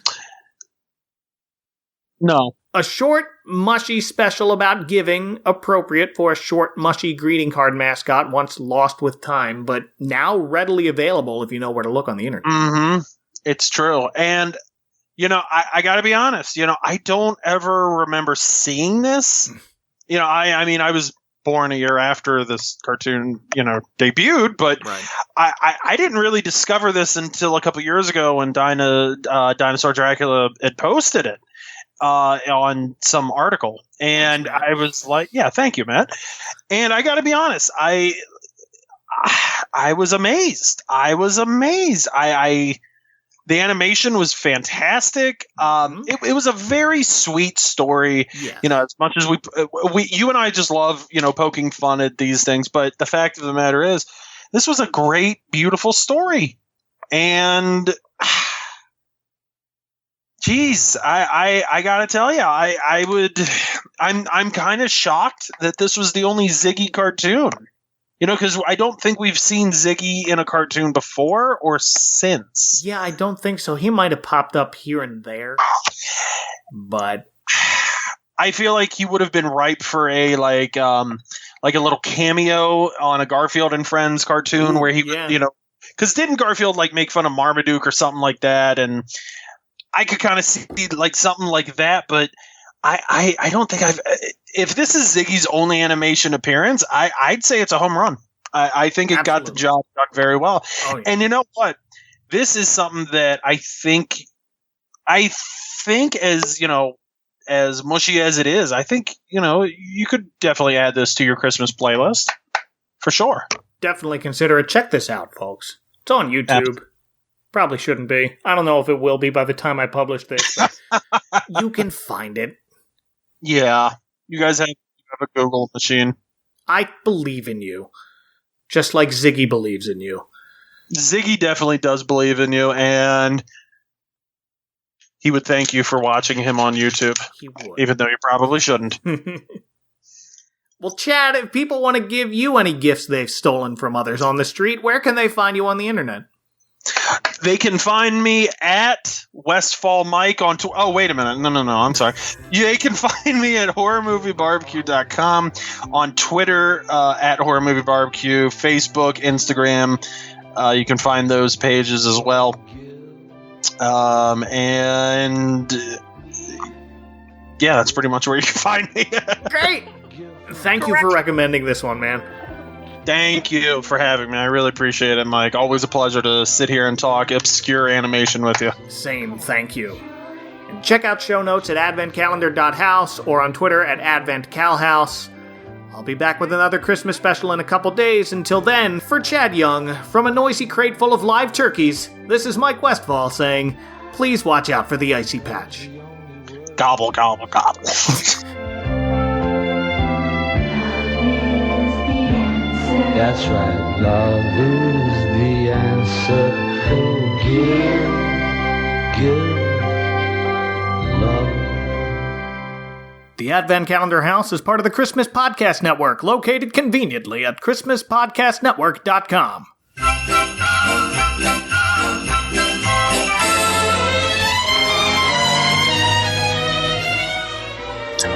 Speaker 4: No.
Speaker 3: A short, mushy special about giving, appropriate for a short, mushy greeting card mascot once lost with time, but now readily available if you know where to look on the internet.
Speaker 4: It's true. And I got to be honest, I don't ever remember seeing this. I mean, I was born a year after this cartoon, debuted, but
Speaker 3: right.
Speaker 4: I didn't really discover this until a couple years ago when Dinosaur Dracula had posted it on some article. And I was like, yeah, thank you, Matt. And I got to be honest, I was amazed. The animation was fantastic. It was a very sweet story. Yeah. As much as you and I just love, poking fun at these things. But the fact of the matter is, this was a great, beautiful story. And, geez, I gotta tell you, I'm kind of shocked that this was the only Ziggy cartoon. Because I don't think we've seen Ziggy in a cartoon before or since.
Speaker 3: Yeah, I don't think so. He might have popped up here and there, but
Speaker 4: I feel like he would have been ripe for a a little cameo on a Garfield and Friends cartoon where he would, because didn't Garfield make fun of Marmaduke or something like that? And I could kind of see something like that, but I don't think if this is Ziggy's only animation appearance, I'd say it's a home run. I think it got the job done very well. Oh, yeah. And you know what? This is something that I think as, as mushy as it is, I think, you could definitely add this to your Christmas playlist for sure.
Speaker 3: Definitely consider it. Check this out, folks. It's on YouTube. Probably shouldn't be. I don't know if it will be by the time I publish this, but you can find it.
Speaker 4: Yeah. You guys have a Google machine.
Speaker 3: I believe in you. Just like Ziggy believes in you.
Speaker 4: Ziggy definitely does believe in you, and he would thank you for watching him on YouTube.
Speaker 3: He would.
Speaker 4: Even though you probably shouldn't.
Speaker 3: Well, Chad, if people want to give you any gifts they've stolen from others on the street, where can they find you on the internet?
Speaker 4: They can find me at Westfall Mike on Twitter. Oh, wait a minute. No, I'm sorry. They can find me at horrormoviebarbecue.com, on Twitter at horrormoviebarbecue, Facebook, Instagram. You can find those pages as well. And yeah, that's pretty much where you can find me.
Speaker 3: Great! Thank you for recommending this one, man.
Speaker 4: Thank you for having me. I really appreciate it, Mike. Always a pleasure to sit here and talk obscure animation with you.
Speaker 3: Same, thank you. And check out show notes at adventcalendar.house or on Twitter at adventcalhouse. I'll be back with another Christmas special in a couple days. Until then, for Chad Young, from a noisy crate full of live turkeys, this is Mike Westfall saying, please watch out for the icy patch.
Speaker 4: Gobble, gobble, gobble.
Speaker 8: That's right, love is the answer. Give love.
Speaker 3: The Advent Calendar House is part of the Christmas Podcast Network, located conveniently at ChristmasPodcastNetwork.com.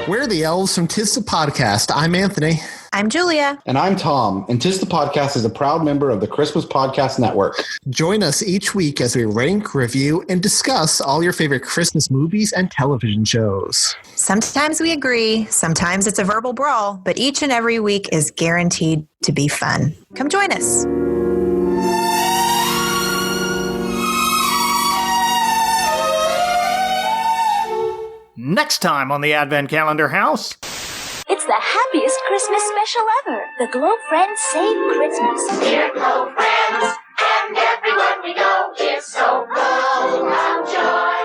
Speaker 9: We're the elves from Tis the Podcast. I'm Anthony.
Speaker 10: I'm Julia.
Speaker 11: And I'm Tom. And Tis the Podcast is a proud member of the Christmas Podcast Network.
Speaker 9: Join us each week as we rank, review, and discuss all your favorite Christmas movies and television shows.
Speaker 10: Sometimes we agree, sometimes it's a verbal brawl, but each and every week is guaranteed to be fun. Come join us.
Speaker 3: Next time on the Advent Calendar House...
Speaker 12: It's the happiest Christmas special ever. The Glow Friends Save Christmas. Dear Glow Friends, and everyone we know is so full of joy.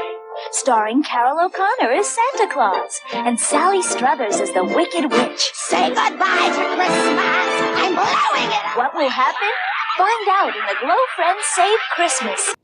Speaker 12: Starring Carol O'Connor as Santa Claus and Sally Struthers as the Wicked Witch. Say goodbye to Christmas. I'm blowing it up. What will happen? Find out in the Glow Friends Save Christmas.